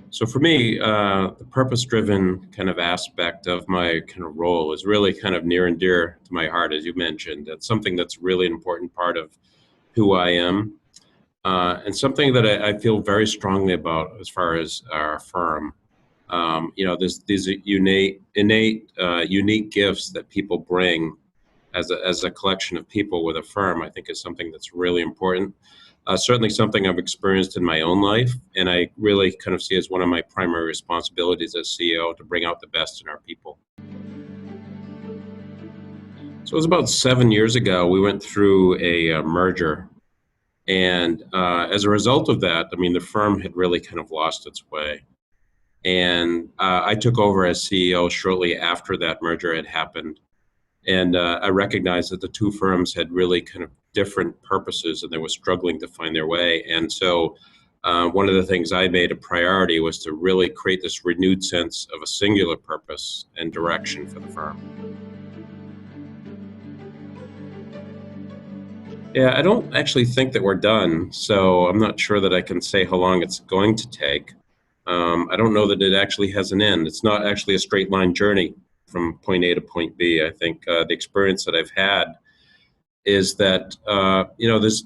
So for me, the purpose-driven kind of aspect of my kind of role is really kind of near and dear to my heart, as you mentioned. It's something that's really an important part of who I am, and something that I feel very strongly about as far as our firm. There's these innate, unique gifts that people bring as a collection of people with a firm, I think is something that's really important. Certainly something I've experienced in my own life, and I really kind of see as one of my primary responsibilities as CEO to bring out the best in our people. So it was about 7 years ago, we went through a merger. And as a result of that, I mean, the firm had really kind of lost its way. And I took over as CEO shortly after that merger had happened. And I recognized that the two firms had really kind of different purposes and they were struggling to find their way. And so one of the things I made a priority was to really create this renewed sense of a singular purpose and direction for the firm. Yeah, I don't actually think that we're done, so I'm not sure that I can say how long it's going to take. I don't know that it actually has an end. It's not actually a straight line journey from point A to point B. I think the experience that I've had is that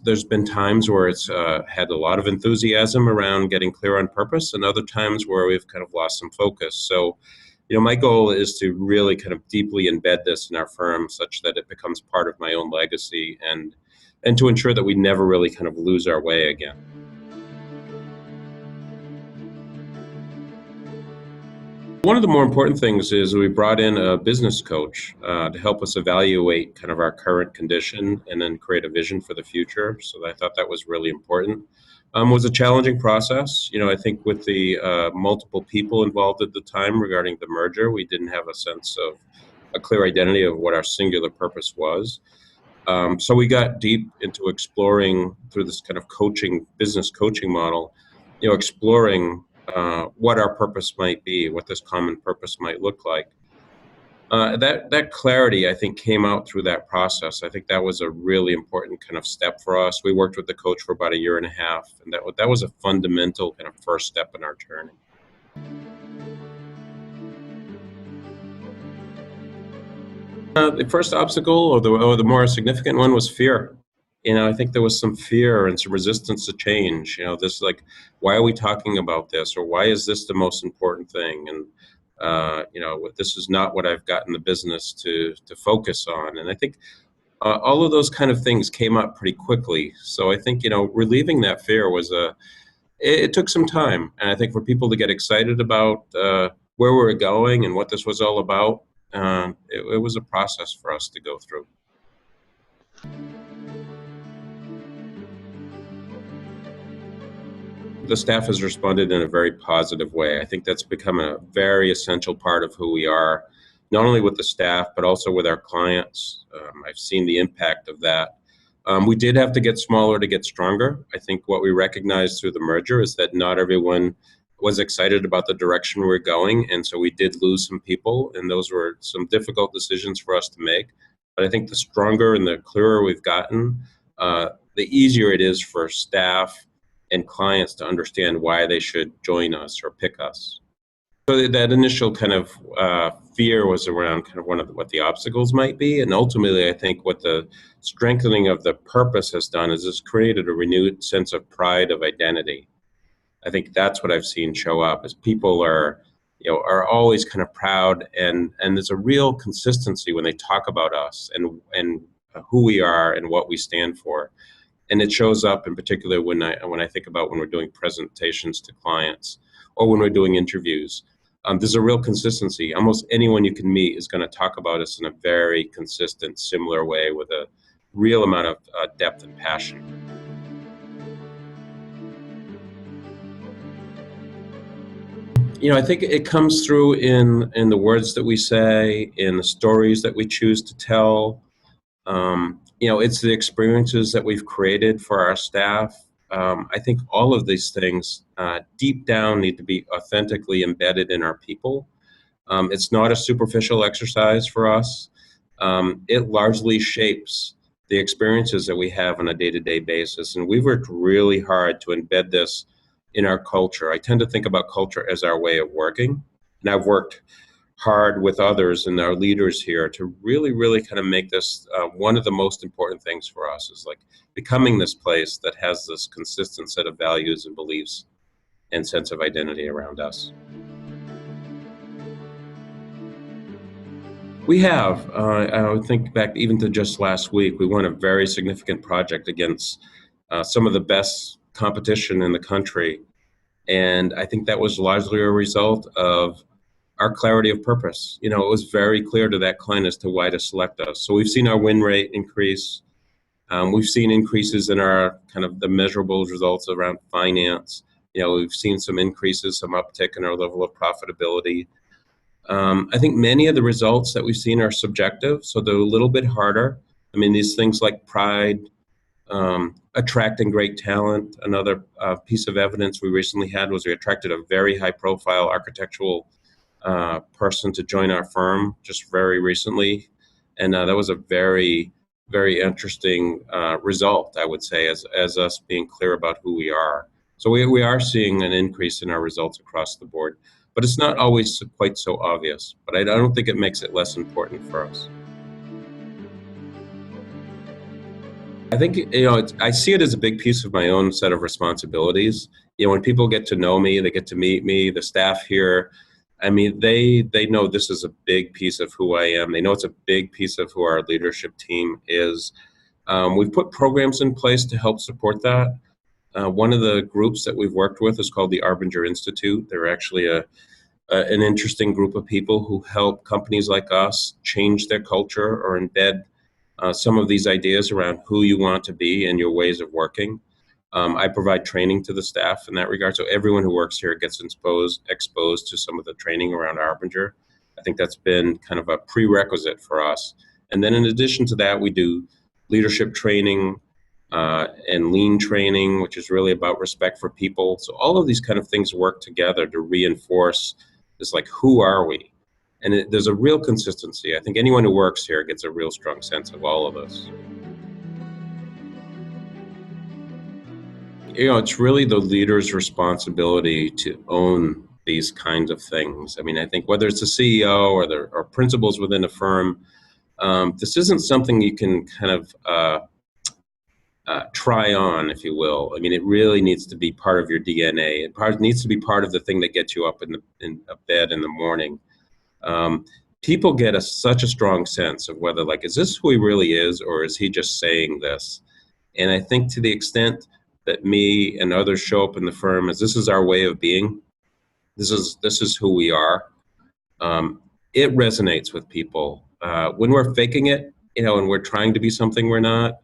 there's been times where it's had a lot of enthusiasm around getting clear on purpose, and other times where we've kind of lost some focus. So, my goal is to really kind of deeply embed this in our firm, such that it becomes part of my own legacy, and to ensure that we never really kind of lose our way again. One of the more important things is we brought in a business coach to help us evaluate kind of our current condition and then create a vision for the future. So I thought that was really important. It was a challenging process. I think with the multiple people involved at the time regarding the merger, we didn't have a sense of a clear identity of what our singular purpose was. So we got deep into exploring through this kind of business coaching model, exploring what our purpose might be, what this common purpose might look like. That clarity, I think, came out through that process. I think that was a really important kind of step for us. We worked with the coach for about a year and a half, and that was a fundamental kind of first step in our journey. The first obstacle, or the more significant one, was fear. I think there was some fear and some resistance to change. This like, why are we talking about this, or why is this the most important thing? And this is not what I've got in the business to focus on. And I think all of those kind of things came up pretty quickly. So I think relieving that fear it took some time, and I think for people to get excited about where we were going and what this was all about. It was a process for us to go through. The staff has responded in a very positive way. I think that's become a very essential part of who we are, not only with the staff, but also with our clients. I've seen the impact of that. We did have to get smaller to get stronger. I think what we recognized through the merger is that not everyone was excited about the direction we're going, and so we did lose some people, and those were some difficult decisions for us to make. But I think the stronger and the clearer we've gotten, the easier it is for staff and clients to understand why they should join us or pick us. So that initial kind of fear was around kind of what the obstacles might be, and ultimately I think what the strengthening of the purpose has done is it's created a renewed sense of pride, of identity. I think that's what I've seen show up, is people are always kind of proud, and there's a real consistency when they talk about us and who we are and what we stand for. And it shows up in particular when I think about when we're doing presentations to clients or when we're doing interviews. There's a real consistency. Almost anyone you can meet is going to talk about us in a very consistent, similar way with a real amount of depth and passion. I think it comes through in the words that we say, in the stories that we choose to tell. It's the experiences that we've created for our staff. I think all of these things deep down need to be authentically embedded in our people. It's not a superficial exercise for us. It largely shapes the experiences that we have on a day-to-day basis. And we've worked really hard to embed this in our culture. I tend to think about culture as our way of working. And I've worked hard with others and our leaders here to really, really kind of make this one of the most important things for us, is like becoming this place that has this consistent set of values and beliefs and sense of identity around us. We have. I would think back even to just last week, we won a very significant project against some of the best competition in the country. And I think that was largely a result of our clarity of purpose. It was very clear to that client as to why to select us. So we've seen our win rate increase. We've seen increases in our kind of the measurable results around finance. We've seen some increases, some uptick in our level of profitability. I think many of the results that we've seen are subjective, so they're a little bit harder. I mean, these things like pride, attracting great talent. Another piece of evidence we recently had was we attracted a very high-profile architectural person to join our firm just very recently, and that was a very, very interesting result, I would say, as us being clear about who we are. So we are seeing an increase in our results across the board, but it's not always quite so obvious. But I don't think it makes it less important for us. I think, I see it as a big piece of my own set of responsibilities. When people get to know me, they get to meet me, the staff here, I mean, they know this is a big piece of who I am. They know it's a big piece of who our leadership team is. We've put programs in place to help support that. One of the groups that we've worked with is called the Arbinger Institute. They're actually an interesting group of people who help companies like us change their culture or embed some of these ideas around who you want to be and your ways of working. I provide training to the staff in that regard, so everyone who works here gets exposed to some of the training around Arbinger. I think that's been kind of a prerequisite for us. And then in addition to that, we do leadership training and lean training, which is really about respect for people. So all of these kind of things work together to reinforce this, like, who are we? And there's a real consistency. I think anyone who works here gets a real strong sense of all of this. It's really the leader's responsibility to own these kinds of things. I mean, I think whether it's the CEO or principals within a firm, this isn't something you can kind of try on, if you will. I mean, it really needs to be part of your DNA. It needs to be part of the thing that gets you up in bed in the morning. People get such a strong sense of whether, like, is this who he really is, or is he just saying this? And I think to the extent that me and others show up in the firm as this is our way of being, this is who we are, it resonates with people. When we're faking it, and we're trying to be something we're not,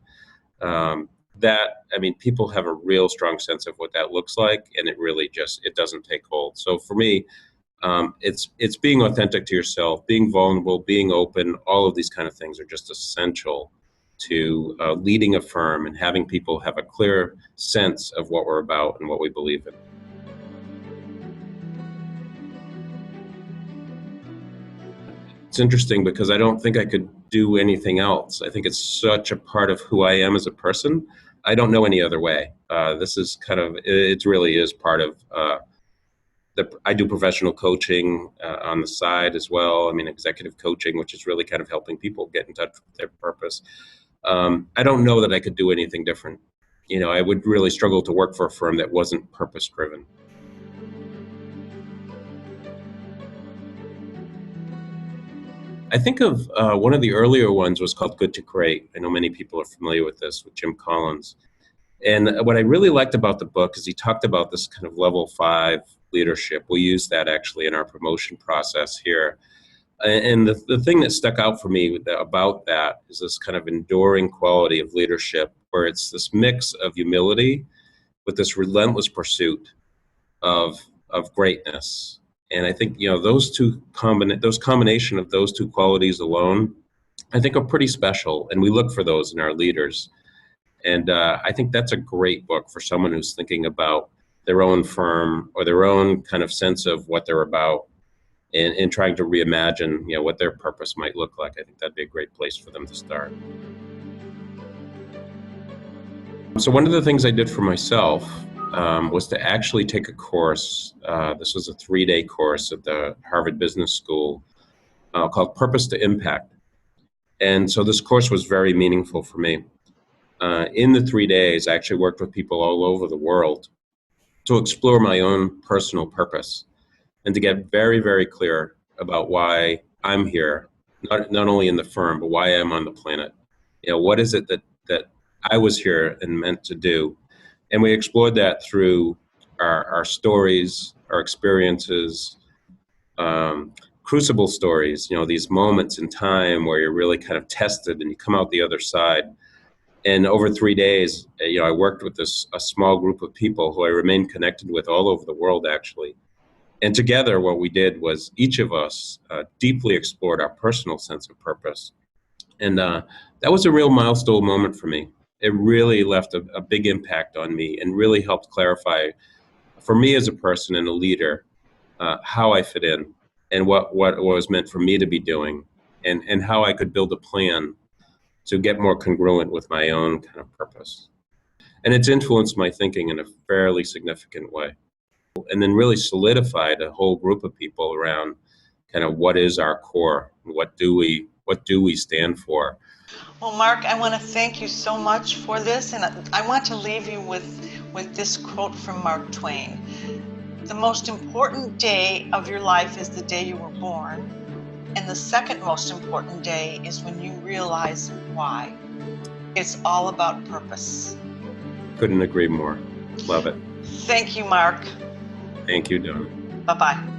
people have a real strong sense of what that looks like, and it really it doesn't take hold. So for me, it's being authentic to yourself, being vulnerable, being open. All of these kind of things are just essential to leading a firm and having people have a clear sense of what we're about and what we believe in. It's interesting because I don't think I could do anything else. I think it's such a part of who I am as a person. I don't know any other way. This is kind of, it really is part of I do professional coaching on the side as well. I mean, executive coaching, which is really kind of helping people get in touch with their purpose. I don't know that I could do anything different. I would really struggle to work for a firm that wasn't purpose-driven. I think of one of the earlier ones was called Good to Great. I know many people are familiar with this, with Jim Collins. And what I really liked about the book is he talked about this kind of level 5 leadership. We use that actually in our promotion process here. And the thing that stuck out for me about that is this kind of enduring quality of leadership, where it's this mix of humility with this relentless pursuit of greatness. And I think, those combination of those two qualities alone, I think, are pretty special. And we look for those in our leaders. And I think that's a great book for someone who's thinking about their own firm or their own kind of sense of what they're about, and trying to reimagine, what their purpose might look like. I think that'd be a great place for them to start. So one of the things I did for myself was to actually take a course. This was a 3-day course at the Harvard Business School called Purpose to Impact. And so this course was very meaningful for me. In the 3 days, I actually worked with people all over the world to explore my own personal purpose and to get very, very clear about why I'm here, not only in the firm, but why I'm on the planet. What is it that I was here and meant to do? And we explored that through our stories, our experiences, crucible stories, these moments in time where you're really kind of tested and you come out the other side. And over 3 days, I worked with a small group of people who I remain connected with all over the world, actually. And together, what we did was each of us deeply explored our personal sense of purpose. And that was a real milestone moment for me. It really left a big impact on me and really helped clarify for me as a person and a leader how I fit in and what was meant for me to be doing and how I could build a plan to get more congruent with my own kind of purpose. And it's influenced my thinking in a fairly significant way. And then really solidified a whole group of people around kind of what is our core, what do we stand for. Well, Mark, I want to thank you so much for this, and I want to leave you with this quote from Mark Twain. The most important day of your life is the day you were born, and the second most important day is when you realize why. It's all about purpose. Couldn't agree more. Love it. Thank you, Mark. Thank you, Donna. Bye-bye.